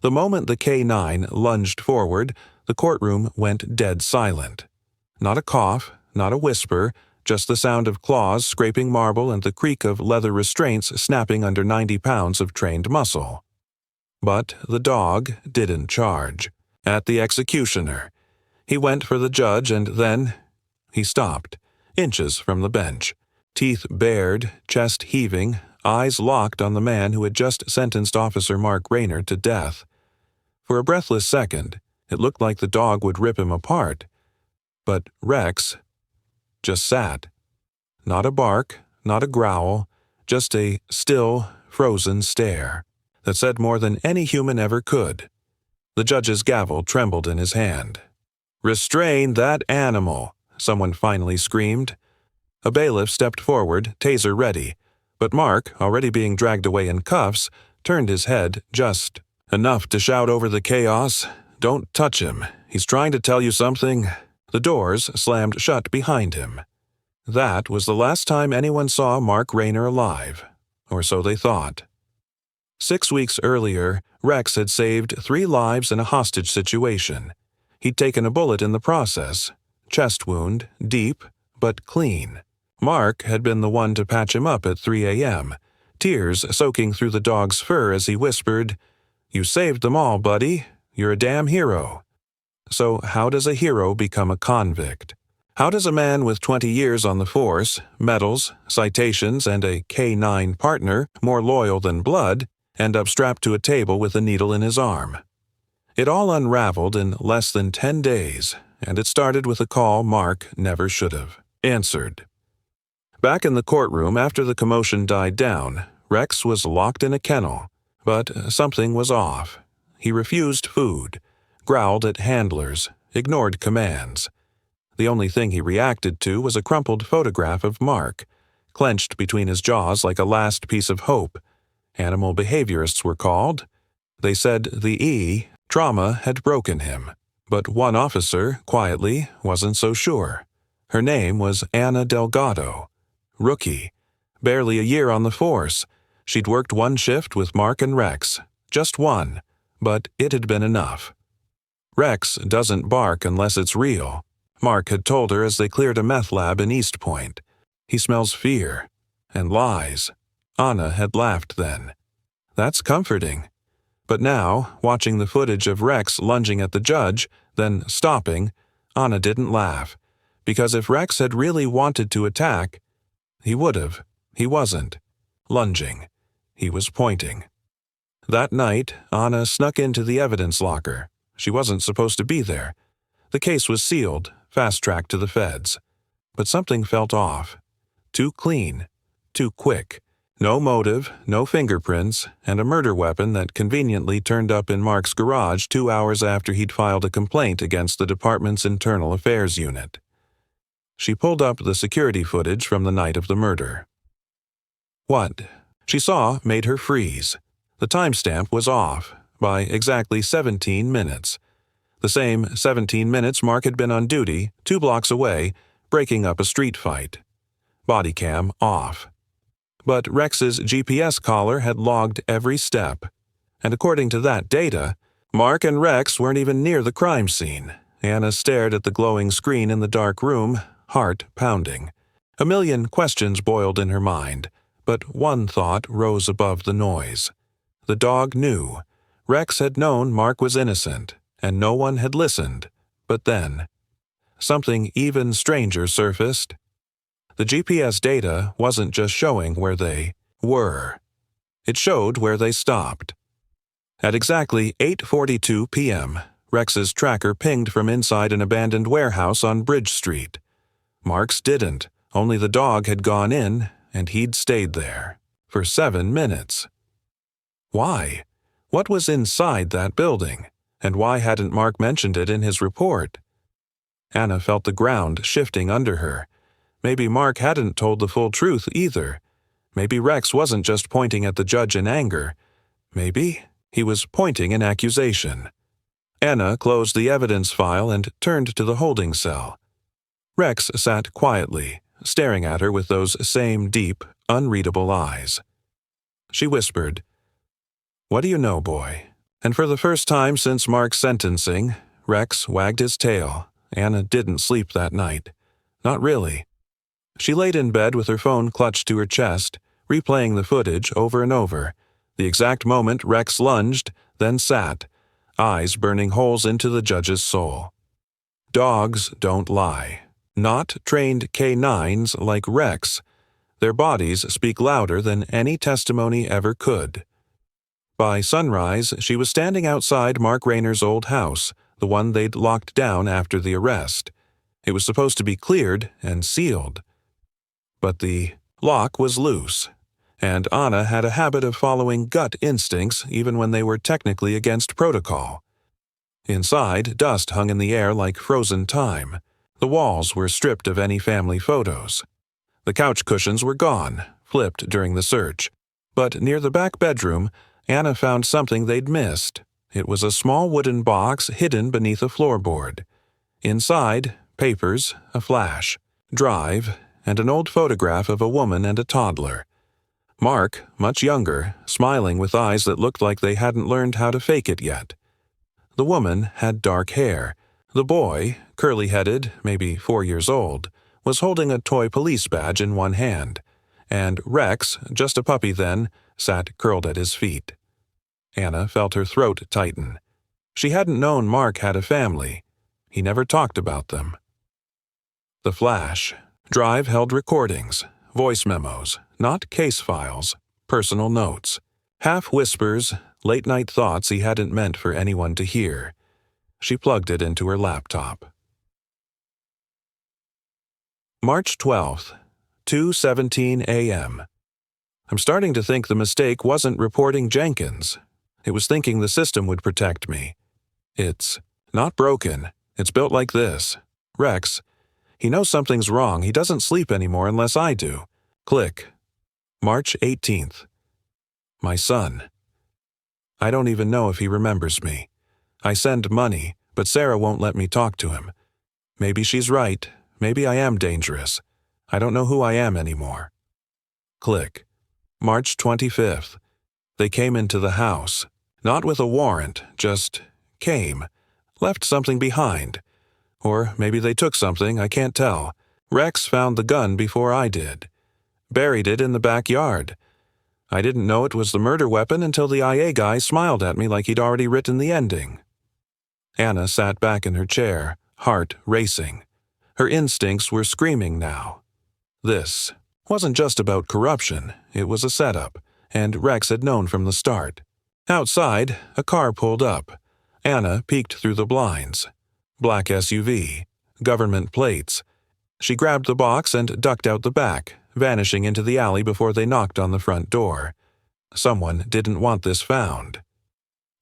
The moment the K-9 lunged forward, the courtroom went dead silent. Not a cough, not a whisper, just the sound of claws scraping marble and the creak of leather restraints snapping under 90 pounds of trained muscle. But the dog didn't charge. At the executioner. He went for the judge and then he stopped, inches from the bench, teeth bared, chest heaving, eyes locked on the man who had just sentenced Officer Mark Rayner to death. For a breathless second, it looked like the dog would rip him apart. But Rex just sat. Not a bark, not a growl, just a still, frozen stare that said more than any human ever could. The judge's gavel trembled in his hand. "Restrain that animal," someone finally screamed. A bailiff stepped forward, taser ready, but Mark, already being dragged away in cuffs, turned his head just enough to shout over the chaos, "Don't touch him. He's trying to tell you something." The doors slammed shut behind him. That was the last time anyone saw Mark Rayner alive, or so they thought. 6 weeks earlier, Rex had saved 3 lives in a hostage situation. He'd taken a bullet in the process, chest wound, deep, but clean. Mark had been the one to patch him up at 3 a.m., tears soaking through the dog's fur as he whispered, "You saved them all, buddy. You're a damn hero." So how does a hero become a convict? How does a man with 20 years on the force, medals, citations, and a K-9 partner, more loyal than blood, end up strapped to a table with a needle in his arm? It all unraveled in less than 10 days, and it started with a call Mark never should have answered. Back in the courtroom after the commotion died down, Rex was locked in a kennel, but something was off. He refused food, growled at handlers, ignored commands. The only thing he reacted to was a crumpled photograph of Mark, clenched between his jaws like a last piece of hope. Animal behaviorists were called. They said the trauma had broken him. But one officer, quietly, wasn't so sure. Her name was Anna Delgado. Rookie. Barely a year on the force. She'd worked 1 shift with Mark and Rex. Just 1. But it had been enough. Rex doesn't bark unless it's real. Mark had told her as they cleared a meth lab in East Point. He smells fear. And lies. Anna had laughed then. That's comforting. But now, watching the footage of Rex lunging at the judge, then stopping, Anna didn't laugh. Because if Rex had really wanted to attack, he would have. He wasn't. Lunging. He was pointing. That night, Anna snuck into the evidence locker. She wasn't supposed to be there. The case was sealed, fast-tracked to the feds. But something felt off. Too clean. Too quick. No motive, no fingerprints, and a murder weapon that conveniently turned up in Mark's garage 2 hours after he'd filed a complaint against the department's internal affairs unit. She pulled up the security footage from the night of the murder. What she saw made her freeze. The timestamp was off by exactly 17 minutes. The same 17 minutes Mark had been on duty, 2 blocks away, breaking up a street fight. Body cam off. But Rex's GPS collar had logged every step. And according to that data, Mark and Rex weren't even near the crime scene. Anna stared at the glowing screen in the dark room, heart pounding. A million questions boiled in her mind, but one thought rose above the noise. The dog knew. Rex had known Mark was innocent, and no one had listened. But then, something even stranger surfaced. The GPS data wasn't just showing where they were. It showed where they stopped. At exactly 8:42 p.m., Rex's tracker pinged from inside an abandoned warehouse on Bridge Street. Mark's didn't. Only the dog had gone in, and he'd stayed there. For 7 minutes. Why? What was inside that building? And why hadn't Mark mentioned it in his report? Anna felt the ground shifting under her. Maybe Mark hadn't told the full truth either. Maybe Rex wasn't just pointing at the judge in anger. Maybe he was pointing in accusation. Anna closed the evidence file and turned to the holding cell. Rex sat quietly, staring at her with those same deep, unreadable eyes. She whispered, "What do you know, boy?" And for the first time since Mark's sentencing, Rex wagged his tail. Anna didn't sleep that night. Not really. She laid in bed with her phone clutched to her chest, replaying the footage over and over. The exact moment Rex lunged, then sat, eyes burning holes into the judge's soul. Dogs don't lie. Not trained canines like Rex. Their bodies speak louder than any testimony ever could. By sunrise, she was standing outside Mark Rayner's old house, the one they'd locked down after the arrest. It was supposed to be cleared and sealed. But the lock was loose, and Anna had a habit of following gut instincts even when they were technically against protocol. Inside, dust hung in the air like frozen time. The walls were stripped of any family photos. The couch cushions were gone, flipped during the search. But near the back bedroom, Anna found something they'd missed. It was a small wooden box hidden beneath a floorboard. Inside, papers, a flash, drive, and an old photograph of a woman and a toddler. Mark, much younger, smiling with eyes that looked like they hadn't learned how to fake it yet. The woman had dark hair. The boy, curly-headed, maybe 4 years old, was holding a toy police badge in one hand, and Rex, just a puppy then, sat curled at his feet. Anna felt her throat tighten. She hadn't known Mark had a family. He never talked about them. The flash. Drive held recordings, voice memos, not case files, personal notes, half whispers, late-night thoughts he hadn't meant for anyone to hear. She plugged it into her laptop. March 12th, 2:17 a.m. I'm starting to think the mistake wasn't reporting Jenkins. It was thinking the system would protect me. It's not broken. It's built like this. Rex, he knows something's wrong. He doesn't sleep anymore unless I do. Click. March 18th. My son. I don't even know if he remembers me. I send money, but Sarah won't let me talk to him. Maybe she's right. Maybe I am dangerous. I don't know who I am anymore. Click. March 25th. They came into the house. Not with a warrant, just came. Left something behind. Or maybe they took something, I can't tell. Rex found the gun before I did. Buried it in the backyard. I didn't know it was the murder weapon until the IA guy smiled at me like he'd already written the ending. Anna sat back in her chair, heart racing. Her instincts were screaming now. This wasn't just about corruption, it was a setup, and Rex had known from the start. Outside, a car pulled up. Anna peeked through the blinds. Black SUV, government plates. She grabbed the box and ducked out the back, vanishing into the alley before they knocked on the front door. Someone didn't want this found.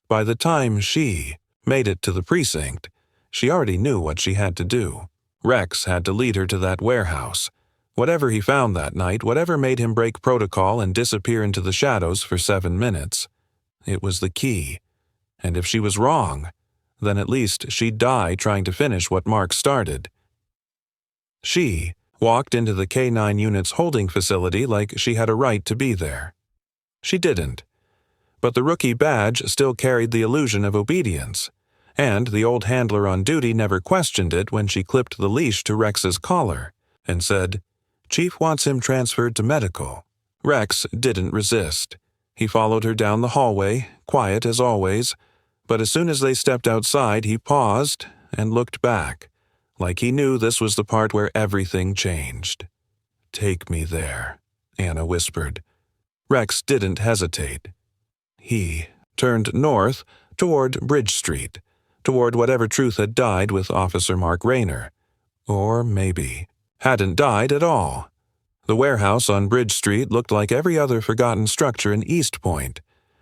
By the time she made it to the precinct, she already knew what she had to do. Rex had to lead her to that warehouse. Whatever he found that night, whatever made him break protocol and disappear into the shadows for 7 minutes, it was the key. And if she was wrong, then at least she'd die trying to finish what Mark started. She walked into the K-9 unit's holding facility like she had a right to be there. She didn't. But the rookie badge still carried the illusion of obedience, and the old handler on duty never questioned it when she clipped the leash to Rex's collar and said, "Chief wants him transferred to medical." Rex didn't resist. He followed her down the hallway, quiet as always, but as soon as they stepped outside, he paused and looked back, like he knew this was the part where everything changed. "Take me there," Anna whispered. Rex didn't hesitate. He turned north toward Bridge Street, toward whatever truth had died with Officer Mark Rayner. Or maybe hadn't died at all. The warehouse on Bridge Street looked like every other forgotten structure in East Point.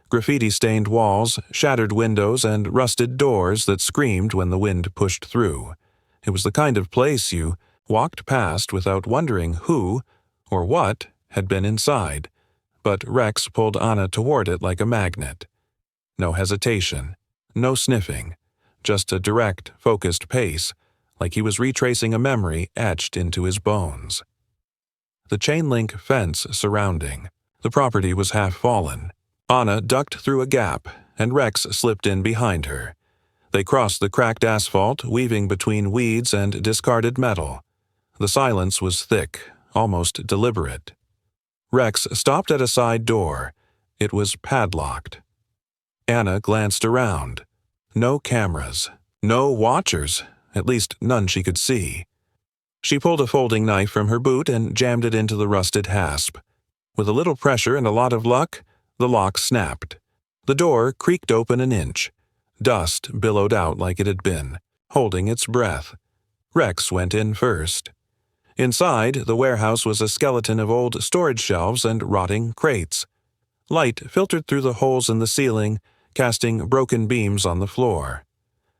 Graffiti-stained walls, shattered windows, and rusted doors that screamed when the wind pushed through. It was the kind of place you walked past without wondering who or what had been inside, but Rex pulled Anna toward it like a magnet. No hesitation, no sniffing, just a direct, focused pace, like he was retracing a memory etched into his bones. The chain-link fence surrounding. The property was half fallen. Anna ducked through a gap, and Rex slipped in behind her. They crossed the cracked asphalt, weaving between weeds and discarded metal. The silence was thick, almost deliberate. Rex stopped at a side door. It was padlocked. Anna glanced around. No cameras. No watchers, at least none she could see. She pulled a folding knife from her boot and jammed it into the rusted hasp. With a little pressure and a lot of luck, the lock snapped. The door creaked open an inch. Dust billowed out like it had been, holding its breath. Rex went in first. Inside, the warehouse was a skeleton of old storage shelves and rotting crates. Light filtered through the holes in the ceiling, casting broken beams on the floor.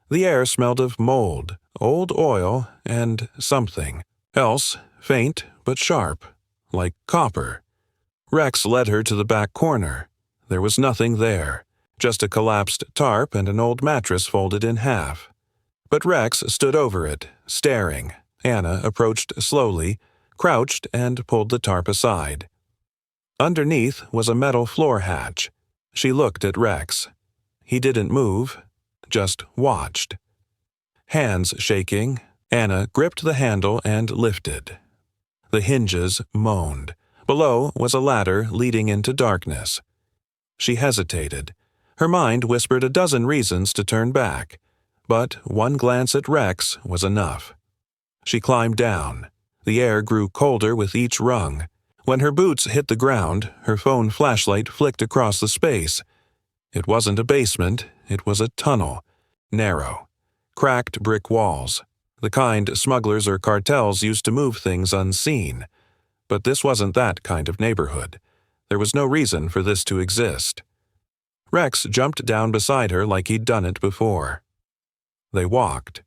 The air smelled of mold, old oil, and something else, faint but sharp, like copper. Rex led her to the back corner. There was nothing there, just a collapsed tarp and an old mattress folded in half. But Rex stood over it, staring. Anna approached slowly, crouched, and pulled the tarp aside. Underneath was a metal floor hatch. She looked at Rex. He didn't move, just watched. Hands shaking, Anna gripped the handle and lifted. The hinges moaned. Below was a ladder leading into darkness. She hesitated. Her mind whispered a dozen reasons to turn back, but one glance at Rex was enough. She climbed down. The air grew colder with each rung. When her boots hit the ground, her phone flashlight flicked across the space. It wasn't a basement, it was a tunnel. Narrow. Cracked brick walls. The kind smugglers or cartels used to move things unseen. But this wasn't that kind of neighborhood. There was no reason for this to exist. Rex jumped down beside her like he'd done it before. They walked.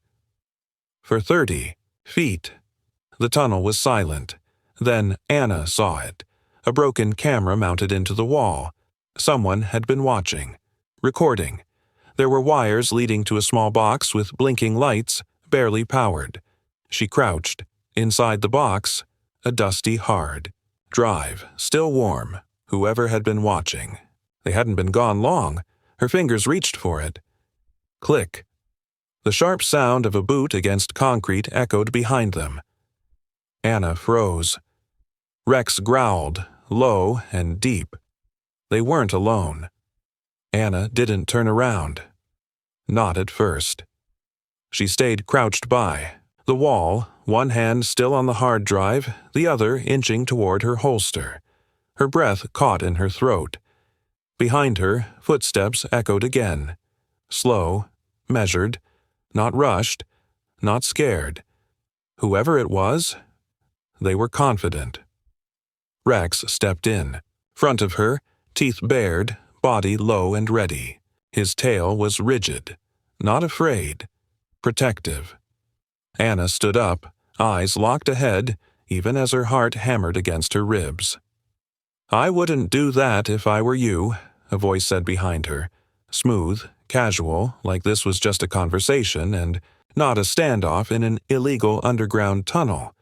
For 30 feet. The tunnel was silent. Then Anna saw it. A broken camera mounted into the wall. Someone had been watching. Recording. There were wires leading to a small box with blinking lights, barely powered. She crouched. Inside the box, a dusty hard drive, still warm. Whoever had been watching. They hadn't been gone long. Her fingers reached for it. Click. The sharp sound of a boot against concrete echoed behind them. Anna froze. Rex growled, low and deep. They weren't alone. Anna didn't turn around. Not at first. She stayed crouched by the wall, one hand still on the hard drive, the other inching toward her holster. Her breath caught in her throat. Behind her, footsteps echoed again. Slow, measured, not rushed, not scared. Whoever it was, they were confident. Rex stepped in. Front of her, teeth bared, body low and ready. His tail was rigid, not afraid, protective. Anna stood up, eyes locked ahead, even as her heart hammered against her ribs. "I wouldn't do that if I were you," a voice said behind her. Smooth, casual, like this was just a conversation and not a standoff in an illegal underground tunnel.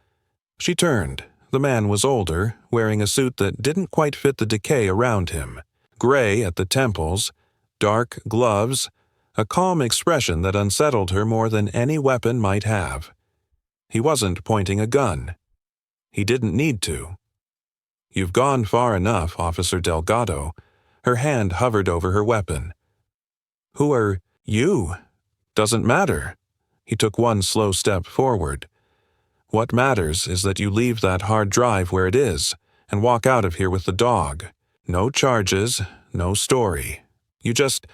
She turned. The man was older, wearing a suit that didn't quite fit the decay around him. Gray at the temples, dark gloves, a calm expression that unsettled her more than any weapon might have. He wasn't pointing a gun. He didn't need to. "You've gone far enough, Officer Delgado." Her hand hovered over her weapon. "Who are you?" "Doesn't matter." He took one slow step forward. "What matters is that you leave that hard drive where it is and walk out of here with the dog. No charges, no story. You just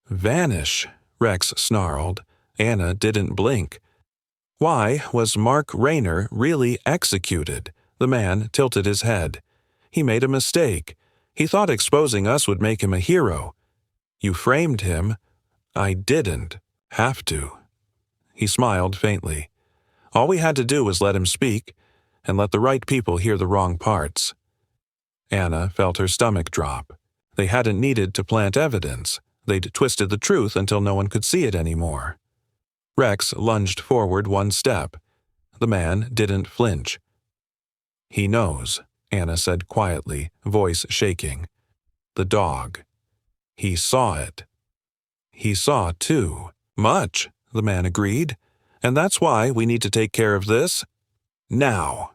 vanish," Rex snarled. Anna didn't blink. Why was Mark Rayner really executed? The man tilted his head. "He made a mistake. He thought exposing us would make him a hero. You framed him. I didn't have to." He smiled faintly. "All we had to do was let him speak, and let the right people hear the wrong parts." Anna felt her stomach drop. They hadn't needed to plant evidence. They'd twisted the truth until no one could see it anymore. Rex lunged forward one step. The man didn't flinch. "He knows," Anna said quietly, voice shaking. "The dog. He saw it." he saw too. Much, the man agreed. And that's why we need to take care of this now.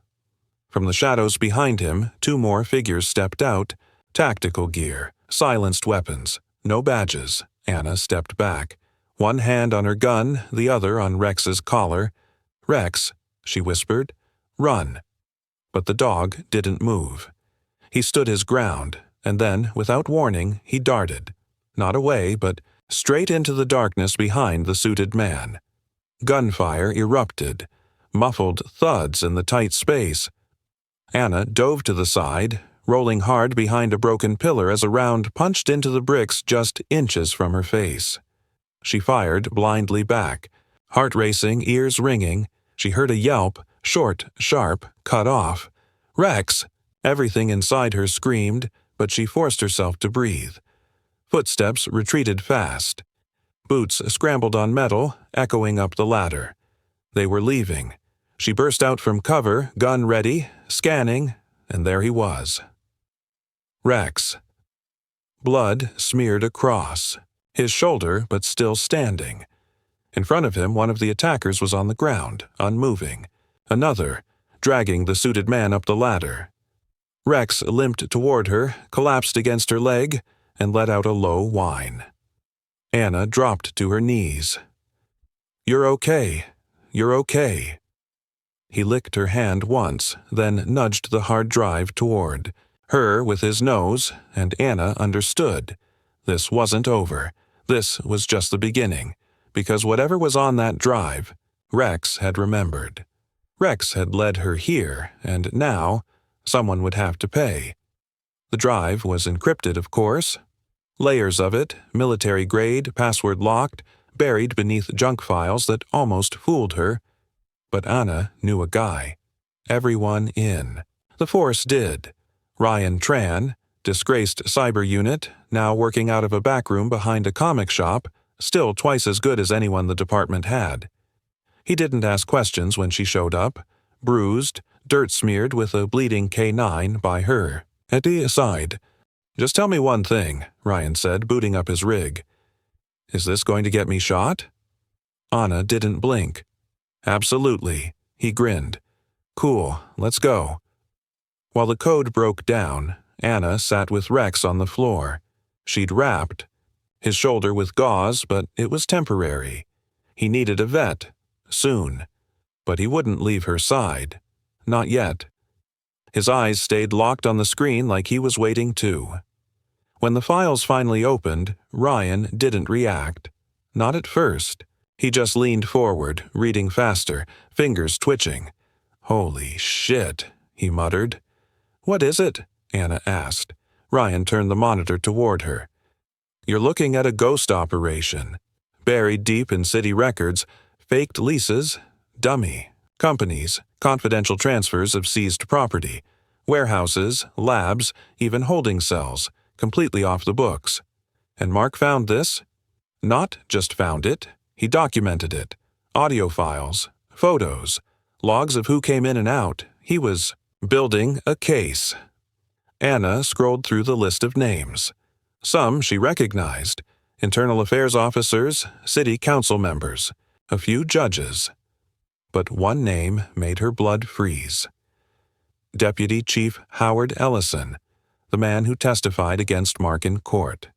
From the shadows behind him, two more figures stepped out. Tactical gear, silenced weapons, no badges. Anna stepped back, one hand on her gun, the other on Rex's collar. "Rex," she whispered, "run." But the dog didn't move. He stood his ground, and then, without warning, he darted. Not away, but straight into the darkness behind the suited man. Gunfire erupted, muffled thuds in the tight space. Anna dove to the side, rolling hard behind a broken pillar as a round punched into the bricks just inches from her face. She fired blindly back. Heart racing, ears ringing, she heard a yelp, short, sharp, cut off. "Rex!" Everything inside her screamed, but she forced herself to breathe. Footsteps retreated fast. Boots scrambled on metal, echoing up the ladder. They were leaving. She burst out from cover, gun ready, scanning, and there he was. Rex. Blood smeared across, his shoulder but still standing. In front of him, one of the attackers was on the ground, unmoving. Another, dragging the suited man up the ladder. Rex limped toward her, collapsed against her leg, and let out a low whine. Anna dropped to her knees. "You're okay. You're okay." He licked her hand once, then nudged the hard drive toward her with his nose, and Anna understood. This wasn't over. This was just the beginning, because whatever was on that drive, Rex had remembered. Rex had led her here, and now someone would have to pay. The drive was encrypted, of course. Layers of it, military-grade, password-locked, buried beneath junk files that almost fooled her. But Anna knew a guy. Everyone in. The force did. Ryan Tran, disgraced cyber unit, now working out of a back room behind a comic shop, still twice as good as anyone the department had. He didn't ask questions when she showed up, bruised, dirt-smeared with a bleeding K9 by her. At the side. "Just tell me one thing," Ryan said, booting up his rig. "Is this going to get me shot?" Anna didn't blink. "Absolutely," he grinned. "Cool, let's go." While the code broke down, Anna sat with Rex on the floor. She'd wrapped his shoulder with gauze, but it was temporary. He needed a vet, soon. But he wouldn't leave her side. Not yet. His eyes stayed locked on the screen like he was waiting too. When the files finally opened, Ryan didn't react. Not at first. He just leaned forward, reading faster, fingers twitching. "Holy shit," he muttered. "What is it?" Anna asked. Ryan turned the monitor toward her. "You're looking at a ghost operation. Buried deep in city records, faked leases, dummy, companies, confidential transfers of seized property, warehouses, labs, even holding cells, completely off the books. And Mark found this? Not just found it, he documented it. Audio files, photos, logs of who came in and out. He was building a case." Anna scrolled through the list of names. Some she recognized. Internal affairs officers, city council members, a few judges. But one name made her blood freeze. Deputy Chief Howard Ellison, the man who testified against Mark in court.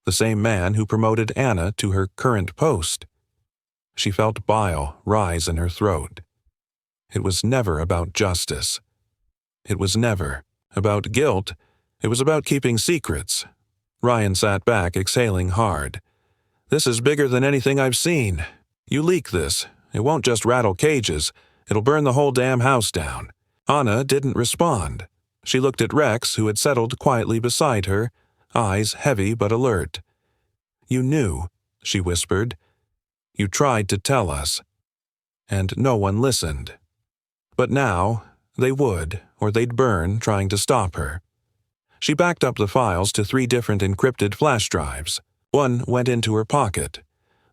The same man who promoted Anna to her current post. She felt bile rise in her throat. It was never about justice. It was never about guilt. It was about keeping secrets. Ryan sat back, exhaling hard. "This is bigger than anything I've seen. You leak this, it won't just rattle cages, it'll burn the whole damn house down." Anna didn't respond. She looked at Rex, who had settled quietly beside her, eyes heavy but alert. "You knew," she whispered. "You tried to tell us." And no one listened. But now, they would, or they'd burn trying to stop her. She backed up the files to 3 different encrypted flash drives. One went into her pocket.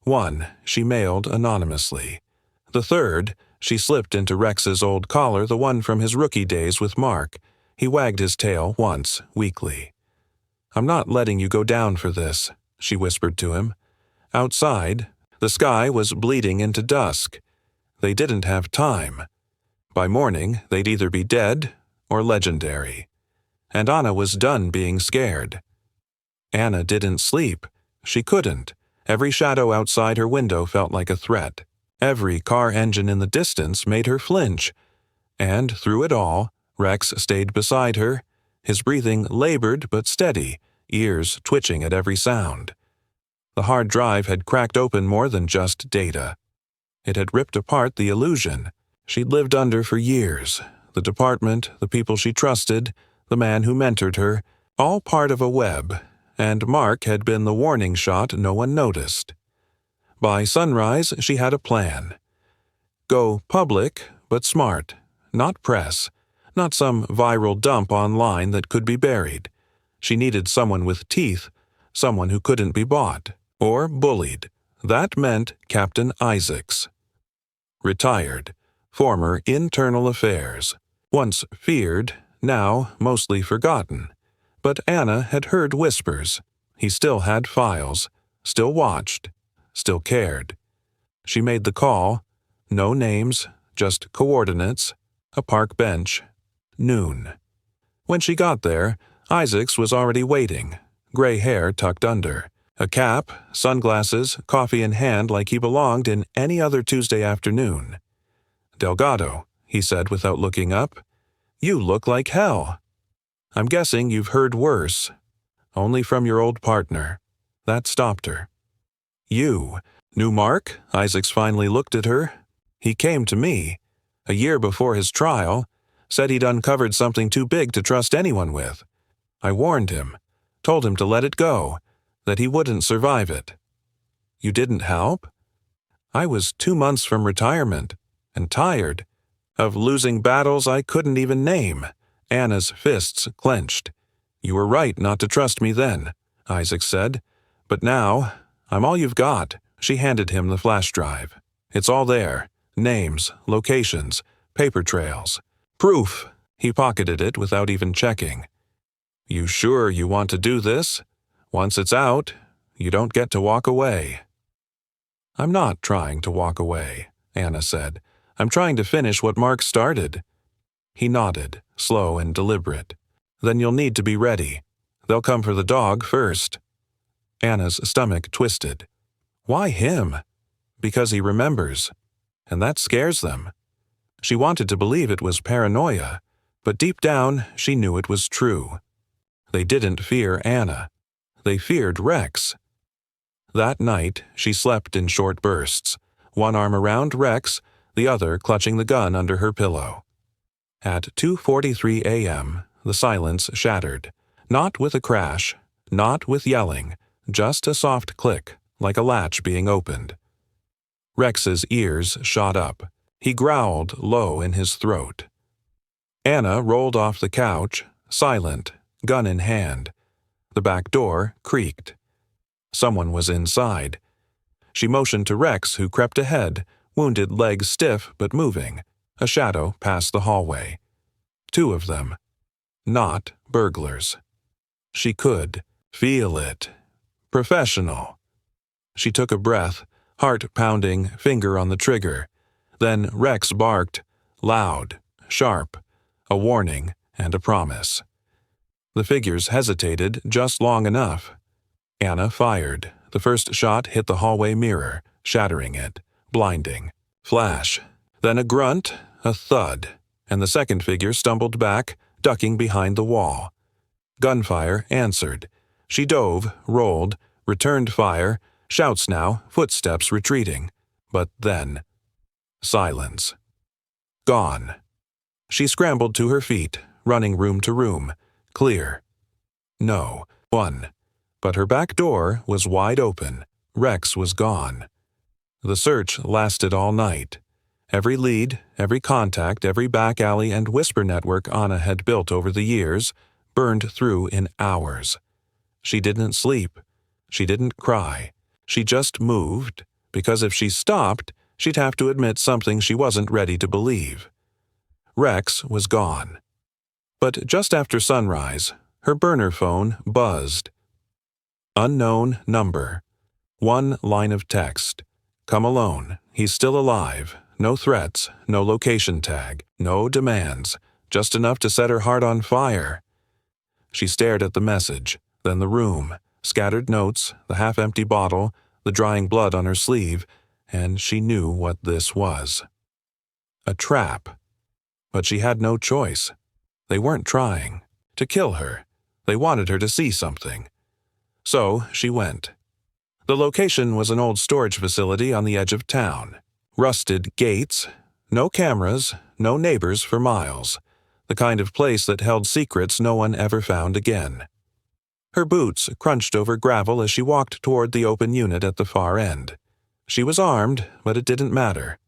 One she mailed anonymously. The third she slipped into Rex's old collar, the one from his rookie days with Mark. He wagged his tail once, weakly. "I'm not letting you go down for this," she whispered to him. Outside, the sky was bleeding into dusk. They didn't have time. By morning, they'd either be dead or legendary. And Anna was done being scared. Anna didn't sleep. She couldn't. Every shadow outside her window felt like a threat. Every car engine in the distance made her flinch. And through it all, Rex stayed beside her, his breathing labored but steady, ears twitching at every sound. The hard drive had cracked open more than just data. It had ripped apart the illusion she'd lived under for years, the department, the people she trusted, the man who mentored her, all part of a web, and Mark had been the warning shot no one noticed. By sunrise, she had a plan. Go public, but smart, not press, not some viral dump online that could be buried. She needed someone with teeth, someone who couldn't be bought or bullied. That meant Captain Isaacs. Retired, former internal affairs, once feared, now mostly forgotten. But Anna had heard whispers. He still had files, still watched, still cared. She made the call. No names, just coordinates, a park bench, noon. When she got there, Isaacs was already waiting, gray hair tucked under, a cap, sunglasses, coffee in hand like he belonged in any other Tuesday afternoon. "Delgado," he said without looking up, "you look like hell. I'm guessing you've heard worse. Only from your old partner." That stopped her. "You knew Mark?" Isaacs finally looked at her. "He came to me, a year before his trial, said he'd uncovered something too big to trust anyone with. I warned him, told him to let it go, that he wouldn't survive it." "You didn't help?" "I was 2 months from retirement, and tired, of losing battles I couldn't even name." Anna's fists clenched. "You were right not to trust me then," Isaac said. "But now, I'm all you've got." She handed him the flash drive. "It's all there. Names, locations, paper trails. Proof." He pocketed it without even checking. "You sure you want to do this? Once it's out, you don't get to walk away." "I'm not trying to walk away," Anna said. "I'm trying to finish what Mark started." He nodded, slow and deliberate. "Then you'll need to be ready. They'll come for the dog first." Anna's stomach twisted. Why him? Because he remembers. And that scares them. She wanted to believe it was paranoia, but deep down she knew it was true. They didn't fear Anna. They feared Rex. That night, she slept in short bursts, one arm around Rex, the other clutching the gun under her pillow. At 2:43 a.m., the silence shattered. Not with a crash, not with yelling, just a soft click, like a latch being opened. Rex's ears shot up. He growled low in his throat. Anna rolled off the couch, silent, gun in hand. The back door creaked. Someone was inside. She motioned to Rex, who crept ahead, wounded legs stiff but moving, a shadow past the hallway. 2 of them. Not burglars. She could feel it. Professional. She took a breath, heart pounding, finger on the trigger. Then Rex barked, loud, sharp, a warning and a promise. The figures hesitated just long enough. Anna fired. The first shot hit the hallway mirror, shattering it, blinding. Flash. Then a grunt, a thud, and the second figure stumbled back, ducking behind the wall. Gunfire answered. She dove, rolled, returned fire, shouts now, footsteps retreating. But then, silence. Gone. She scrambled to her feet, running room to room. Clear. No, one. But her back door was wide open. Rex was gone. The search lasted all night. Every lead, every contact, every back alley and whisper network Anna had built over the years burned through in hours. She didn't sleep. She didn't cry. She just moved, because if she stopped, she'd have to admit something she wasn't ready to believe. Rex was gone. But just after sunrise, her burner phone buzzed. Unknown number. One line of text. Come alone. He's still alive. No threats, no location tag, no demands, just enough to set her heart on fire. She stared at the message, then the room, scattered notes, the half-empty bottle, the drying blood on her sleeve, and she knew what this was. A trap. But she had no choice. They weren't trying to kill her. They wanted her to see something. So she went. The location was an old storage facility on the edge of town. Rusted gates, no cameras, no neighbors for miles. The kind of place that held secrets no one ever found again. Her boots crunched over gravel as she walked toward the open unit at the far end. She was armed, but it didn't matter.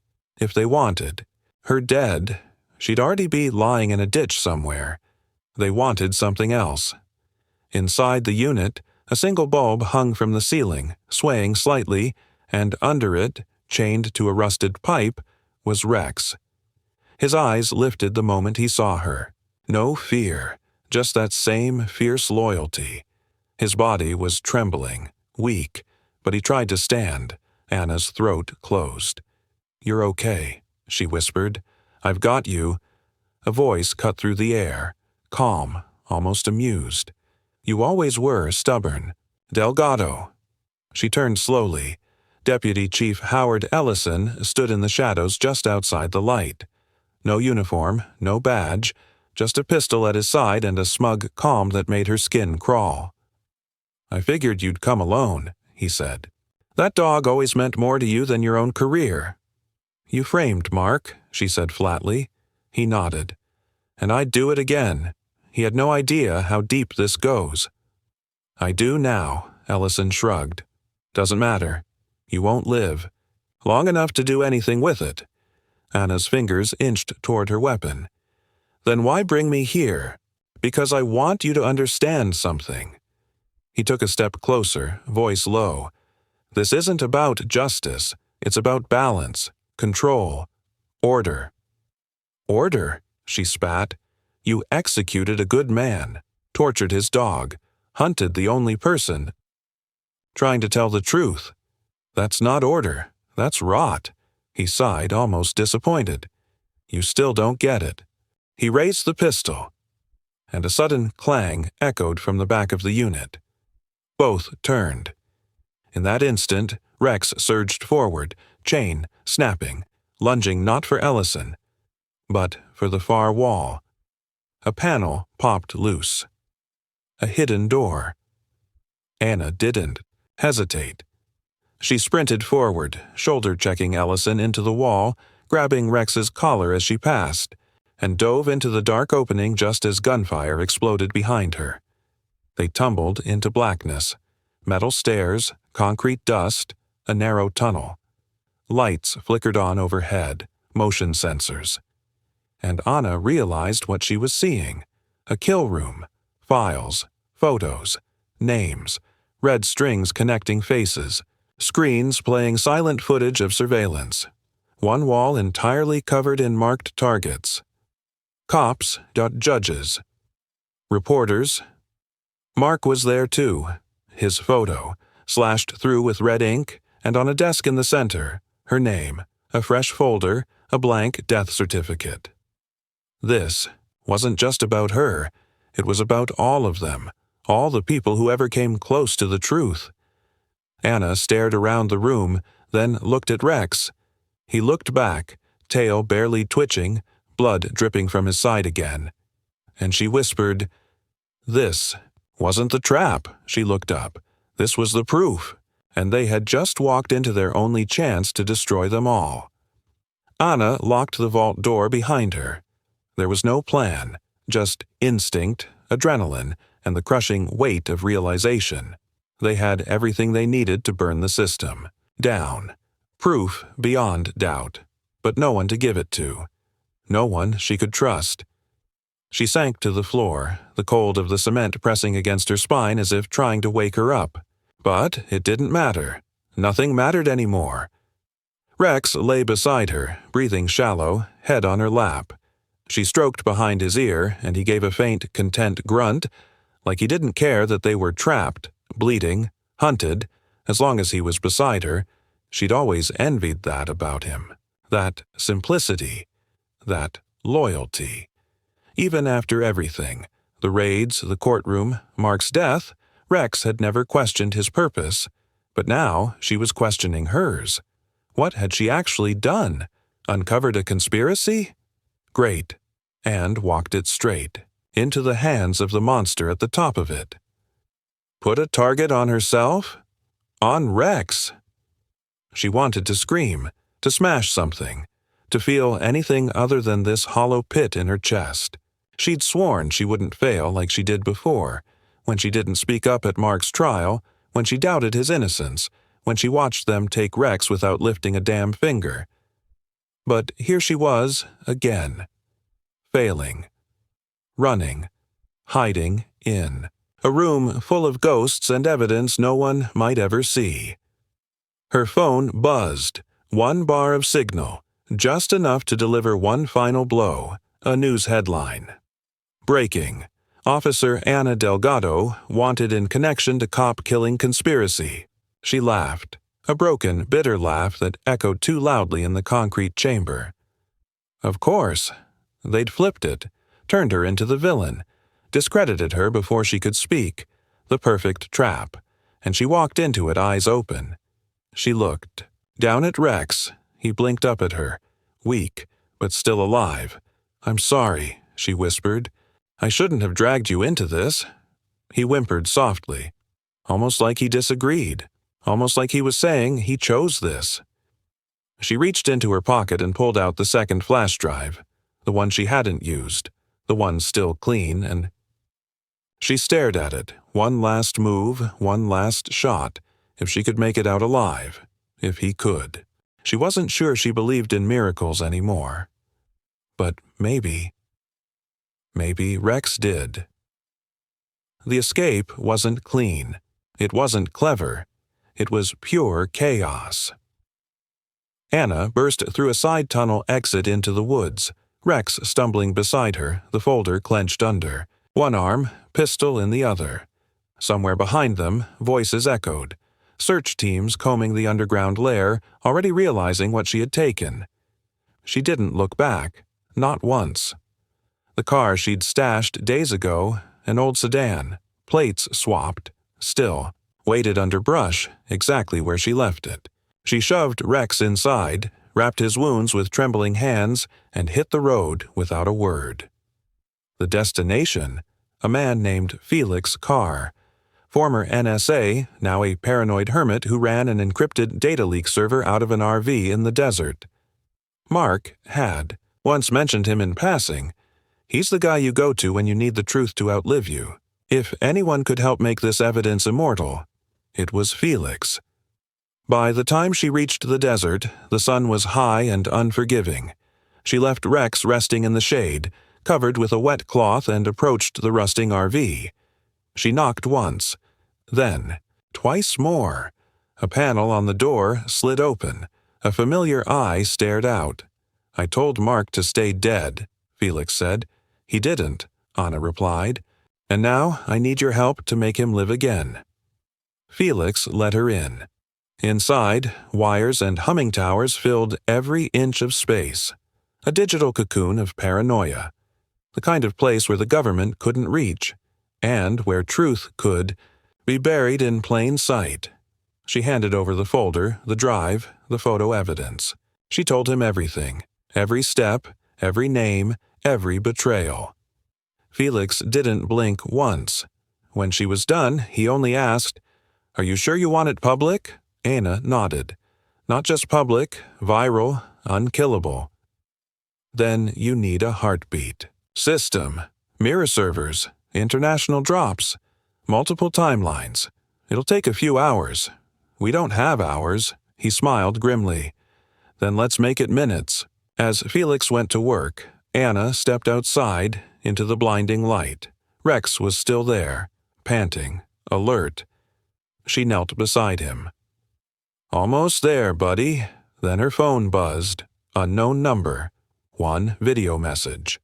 If they wanted her dead, she'd already be lying in a ditch somewhere. They wanted something else. Inside the unit, a single bulb hung from the ceiling, swaying slightly, and under it, chained to a rusted pipe, was Rex. His eyes lifted the moment he saw her. No fear, just that same fierce loyalty. His body was trembling, weak, but he tried to stand. Anna's throat closed. "You're okay," she whispered. "I've got you." A voice cut through the air, calm, almost amused. "You always were stubborn. Delgado." She turned slowly. Deputy Chief Howard Ellison stood in the shadows just outside the light. No uniform, no badge, just a pistol at his side and a smug calm that made her skin crawl. "I figured you'd come alone," he said. "That dog always meant more to you than your own career." "You framed Mark," she said flatly. He nodded. "And I'd do it again." He had no idea how deep this goes. "I do now," Ellison shrugged. "Doesn't matter. You won't live. Long enough to do anything with it." Anna's fingers inched toward her weapon. "Then why bring me here? Because I want you to understand something." He took a step closer, voice low. "This isn't about justice. It's about balance, control, order." "Order?" she spat. "You executed a good man, tortured his dog, hunted the only person. Trying to tell the truth. That's not order. That's rot." He sighed, almost disappointed. "You still don't get it." He raised the pistol, and a sudden clang echoed from the back of the unit. Both turned. In that instant, Rex surged forward, chain snapping, lunging not for Ellison, but for the far wall. A panel popped loose. A hidden door. Anna didn't hesitate. She sprinted forward, shoulder-checking Ellison into the wall, grabbing Rex's collar as she passed, and dove into the dark opening just as gunfire exploded behind her. They tumbled into blackness. Metal stairs, concrete dust, a narrow tunnel. Lights flickered on overhead, motion sensors. And Anna realized what she was seeing. A kill room, files, photos, names, red strings connecting faces, screens playing silent footage of surveillance. One wall entirely covered in marked targets. Cops. Judges. Reporters. Mark was there too. His photo, slashed through with red ink, and on a desk in the center, her name, a fresh folder, a blank death certificate. This wasn't just about her. It was about all of them, all the people who ever came close to the truth. Anna stared around the room, then looked at Rex. He looked back, tail barely twitching, blood dripping from his side again. And she whispered, "This wasn't the trap." She looked up. This was the proof, and they had just walked into their only chance to destroy them all. Anna locked the vault door behind her. There was no plan, just instinct, adrenaline, and the crushing weight of realization. They had everything they needed to burn the system down. Proof beyond doubt, but no one to give it to. No one she could trust. She sank to the floor, the cold of the cement pressing against her spine as if trying to wake her up. But it didn't matter. Nothing mattered anymore. Rex lay beside her, breathing shallow, head on her lap. She stroked behind his ear, and he gave a faint, content grunt, like he didn't care that they were trapped, bleeding, hunted, As long as he was beside her, she'd always envied that about him. That simplicity. That loyalty. Even after everything, the raids, the courtroom, Mark's death, Rex had never questioned his purpose. But now she was questioning hers. What had she actually done? Uncovered a conspiracy? Great. And walked it straight, into the hands of the monster at the top of it. Put a target on herself? On Rex! She wanted to scream, to smash something, to feel anything other than this hollow pit in her chest. She'd sworn she wouldn't fail like she did before, when she didn't speak up at Mark's trial, when she doubted his innocence, when she watched them take Rex without lifting a damn finger. But here she was, again. Failing. Running. Hiding in. A room full of ghosts and evidence no one might ever see. Her phone buzzed. One bar of signal, just enough to deliver one final blow, a news headline. Breaking. Officer Ana Delgado wanted in connection to cop-killing conspiracy. She laughed, a broken, bitter laugh that echoed too loudly in the concrete chamber. Of course. They'd flipped it, turned her into the villain, discredited her before she could speak, the perfect trap, and she walked into it eyes open. She looked. Down at Rex, he blinked up at her, weak, but still alive. "I'm sorry," she whispered. "I shouldn't have dragged you into this." He whimpered softly, almost like he disagreed, almost like he was saying he chose this. She reached into her pocket and pulled out the second flash drive, the one she hadn't used, the one still clean, and she stared at it, one last move, one last shot, if she could make it out alive, if he could. She wasn't sure she believed in miracles anymore. But maybe Rex did. The escape wasn't clean. It wasn't clever. It was pure chaos. Anna burst through a side tunnel exit into the woods, Rex stumbling beside her, the folder clenched under, one arm, pistol in the other. Somewhere behind them, voices echoed. Search teams combing the underground lair, already realizing what she had taken. She didn't look back, not once. The car she'd stashed days ago, an old sedan, plates swapped, still, waited under brush, exactly where she left it. She shoved Rex inside, wrapped his wounds with trembling hands, and hit the road without a word. The destination? A man named Felix Carr. Former NSA, now a paranoid hermit who ran an encrypted data leak server out of an RV in the desert. Mark had once mentioned him in passing. He's the guy you go to when you need the truth to outlive you. If anyone could help make this evidence immortal, it was Felix. By the time she reached the desert, the sun was high and unforgiving. She left Rex resting in the shade, covered with a wet cloth, and approached the rusting RV. She knocked once, then twice more. A panel on the door slid open. A familiar eye stared out. "I told Mark to stay dead," Felix said. "He didn't," Anna replied. "And now I need your help to make him live again." Felix let her in. Inside, wires and humming towers filled every inch of space. A digital cocoon of paranoia. The kind of place where the government couldn't reach, and where truth could be buried in plain sight. She handed over the folder, the drive, the photo evidence. She told him everything, every step, every name, every betrayal. Felix didn't blink once. When she was done, he only asked, "Are you sure you want it public?" Anna nodded. "Not just public, viral, unkillable." "Then you need a heartbeat. System, mirror servers, international drops, multiple timelines. It'll take a few hours. We don't have hours," he smiled grimly. "Then let's make it minutes." As Felix went to work, Anna stepped outside into the blinding light. Rex was still there, panting, alert. She knelt beside him. "Almost there, buddy." Then her phone buzzed. Unknown number. One video message.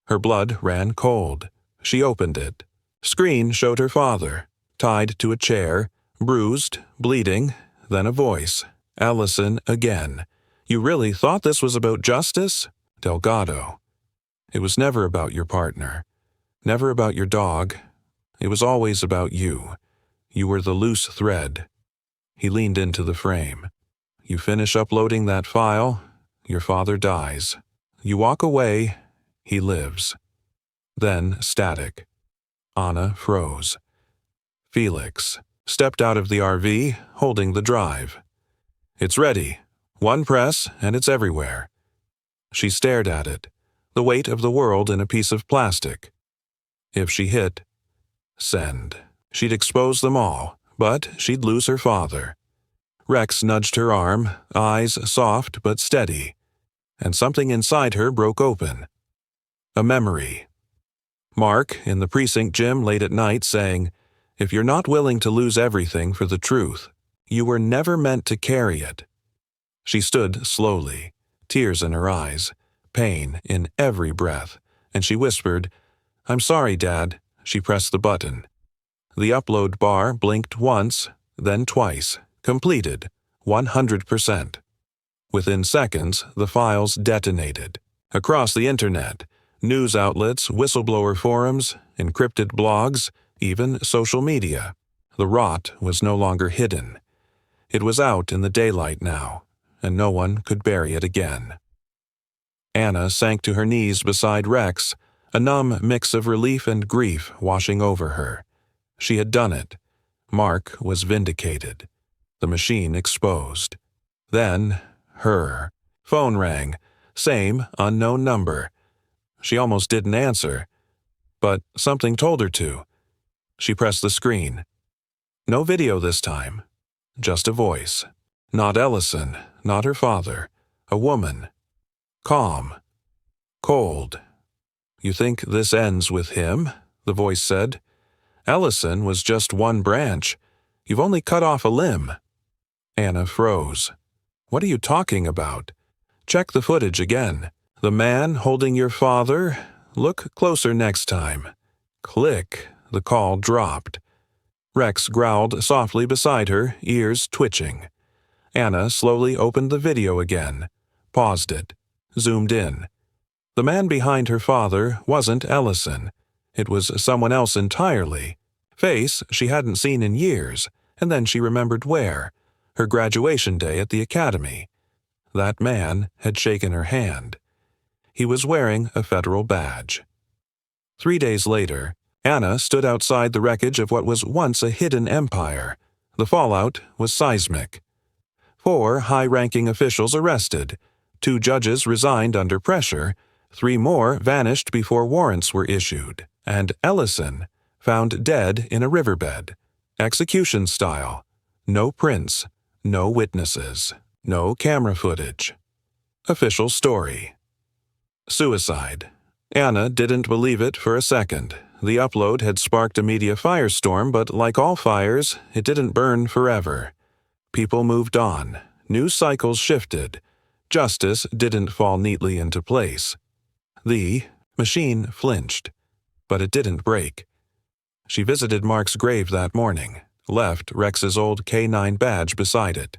Her blood ran cold. She opened it. Screen showed her father, tied to a chair, bruised, bleeding, then a voice. Allison again. You really thought this was about justice? Delgado. It was never about your partner. Never about your dog. It was always about you. You were the loose thread. He leaned into the frame. You finish uploading that file, your father dies. You walk away, he lives. Then static. Anna froze. Felix stepped out of the RV, holding the drive. It's ready. One press, and it's everywhere. She stared at it, the weight of the world in a piece of plastic. If she hit send, she'd expose them all, but she'd lose her father. Rex nudged her arm, eyes soft but steady, and something inside her broke open. A memory. Mark, in the precinct gym late at night, saying, if you're not willing to lose everything for the truth, you were never meant to carry it. She stood slowly, tears in her eyes, pain in every breath, and she whispered, I'm sorry, Dad. She pressed the button. The upload bar blinked once, then twice. Completed. 100%. Within seconds, the files detonated. Across the internet, news outlets, whistleblower forums, encrypted blogs, even social media. The rot was no longer hidden. It was out in the daylight now, and no one could bury it again. Anna sank to her knees beside Rex, a numb mix of relief and grief washing over her. She had done it. Mark was vindicated. The machine exposed. Then, her. Phone rang. Same, unknown number. She almost didn't answer, but something told her to. She pressed the screen. No video this time. Just a voice. Not Ellison, not her father. A woman. Calm. Cold. You think this ends with him? The voice said. Ellison was just one branch. You've only cut off a limb. Anna froze. What are you talking about? Check the footage again. The man holding your father? Look closer next time. Click. The call dropped. Rex growled softly beside her, ears twitching. Anna slowly opened the video again, paused it, zoomed in. The man behind her father wasn't Ellison. It was someone else entirely. Face she hadn't seen in years, and then she remembered where. Her graduation day at the academy. That man had shaken her hand. He was wearing a federal badge. 3 days later, Anna stood outside the wreckage of what was once a hidden empire. The fallout was seismic. 4 high-ranking officials arrested. 2 judges resigned under pressure. 3 more vanished before warrants were issued. And Ellison, found dead in a riverbed. Execution style. No prints. No witnesses. No camera footage. Official story. Suicide. Anna didn't believe it for a second. The upload had sparked a media firestorm, but like all fires, it didn't burn forever. People moved on. News cycles shifted. Justice didn't fall neatly into place. The machine flinched, but it didn't break. She visited Mark's grave that morning, left Rex's old K9 badge beside it.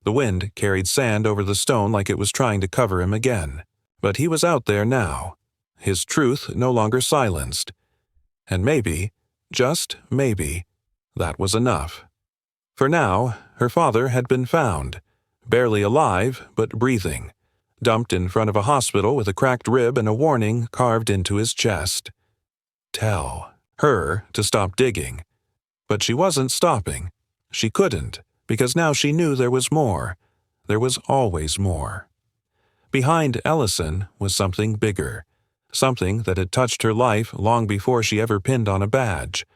The wind carried sand over the stone like it was trying to cover him again. But he was out there now, his truth no longer silenced. And maybe, just maybe, that was enough. For now, her father had been found, barely alive but breathing, dumped in front of a hospital with a cracked rib and a warning carved into his chest. Tell her to stop digging. But she wasn't stopping. She couldn't, because now she knew there was more. There was always more. Behind Ellison was something bigger, something that had touched her life long before she ever pinned on a badge.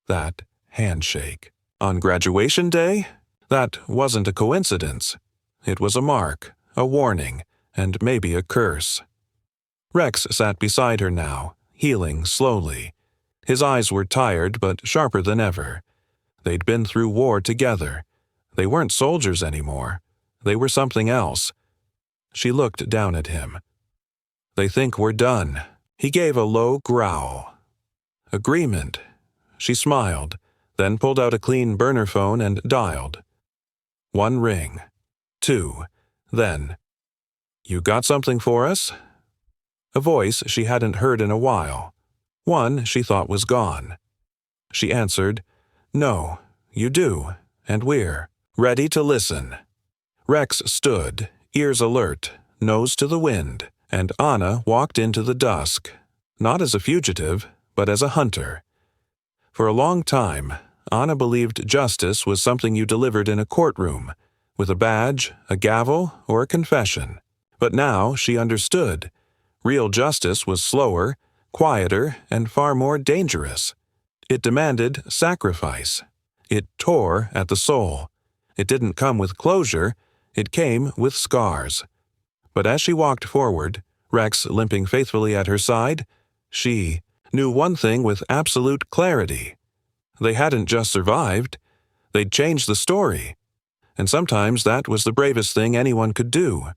That handshake. On graduation day? That wasn't a coincidence. It was a mark, a warning, and maybe a curse. Rex sat beside her now, healing slowly. His eyes were tired but sharper than ever. They'd been through war together. They weren't soldiers anymore. They were something else. She looked down at him. They think we're done. He gave a low growl. Agreement. She smiled, then pulled out a clean burner phone and dialed. 1 ring. 2. Then, "You got something for us?" A voice she hadn't heard in a while. One she thought was gone. She answered, "No, you do, and we're ready to listen." Rex stood, ears alert, nose to the wind, and Anna walked into the dusk, not as a fugitive, but as a hunter. For a long time, Anna believed justice was something you delivered in a courtroom, with a badge, a gavel, or a confession. But now she understood. Real justice was slower, quieter, and far more dangerous. It demanded sacrifice. It tore at the soul. It didn't come with closure, it came with scars. But as she walked forward, Rex limping faithfully at her side, she knew one thing with absolute clarity. They hadn't just survived, they'd changed the story. And sometimes that was the bravest thing anyone could do.